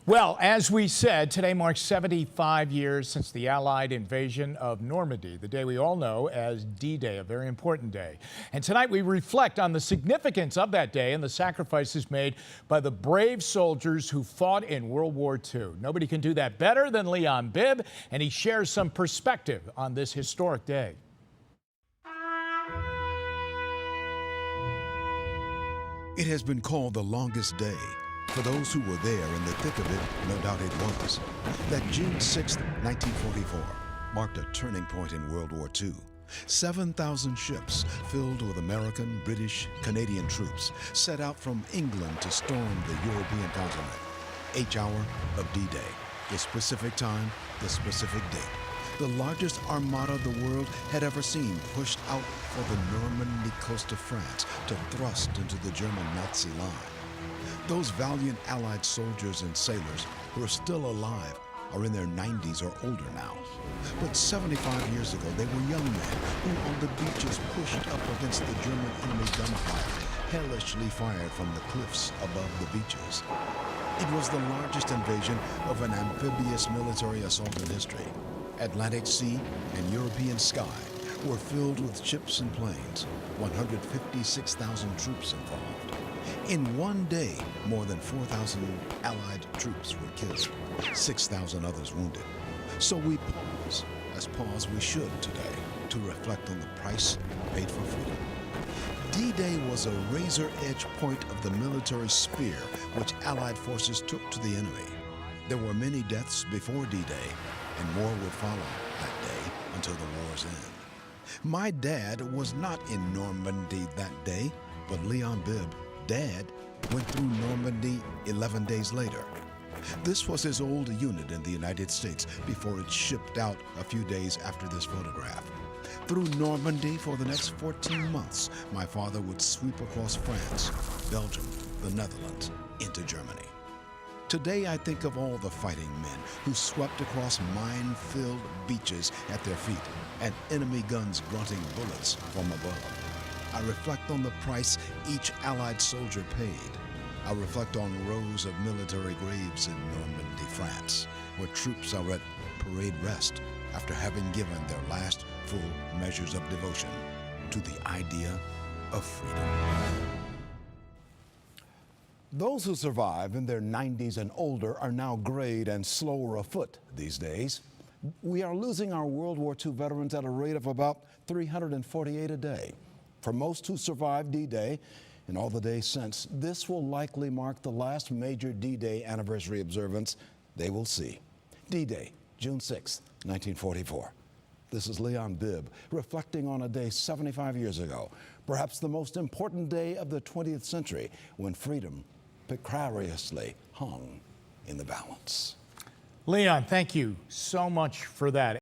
Well, as we said, today marks 75 years since the Allied invasion of Normandy, the day we all know as D-Day, a very important day. And tonight we reflect on the significance of that day and the sacrifices made by the brave soldiers who fought in World War II. Nobody can do that better than Leon-Bibb, and he shares some perspective on this historic day. It has been called the longest day. For those who were there in the thick of it, no doubt it was. That June 6, 1944, marked a turning point in World War II. 7,000 ships filled with American, British, Canadian troops set out from England to storm the European continent. H-hour of D-Day, the specific time, the specific date. The largest armada the world had ever seen pushed out for the Normandy coast of France to thrust into the German Nazi line. Those valiant Allied soldiers and sailors who are still alive are in their 90s or older now. But 75 years ago, they were young men who on the beaches pushed up against the German enemy gunfire, hellishly fired from the cliffs above the beaches. It was the largest invasion of an amphibious military assault in history. Atlantic Sea and European sky were filled with ships and planes, 156,000 troops involved. In one day, more than 4,000 Allied troops were killed, 6,000 others wounded. So we pause, as pause we should today, to reflect on the price paid for freedom. D-Day was a razor-edge point of the military spear which Allied forces took to the enemy. There were many deaths before D-Day, and more would follow that day until the war's end. My dad was not in Normandy that day, but Leon-Bibb, Dad, went through Normandy 11 days later. This was his old unit in the United States before it shipped out a few days after this photograph. Through Normandy for the next 14 months, my father would sweep across France, Belgium, the Netherlands, into Germany. Today I think of all the fighting men who swept across mine-filled beaches at their feet and enemy guns grunting bullets from above. I reflect on the price each Allied soldier paid. I reflect on rows of military graves in Normandy, France, where troops are at parade rest after having given their last full measures of devotion to the idea of freedom. Those who survive in their 90s and older are now grayed and slower afoot these days. We are losing our World War II veterans at a rate of about 348 a day. For most who survived D-Day and all the days since, this will likely mark the last major D-Day anniversary observance they will see. D-Day, June 6, 1944. This is Leon-Bibb reflecting on a day 75 years ago, perhaps the most important day of the 20th century, when freedom precariously hung in the balance. Leon, thank you so much for that.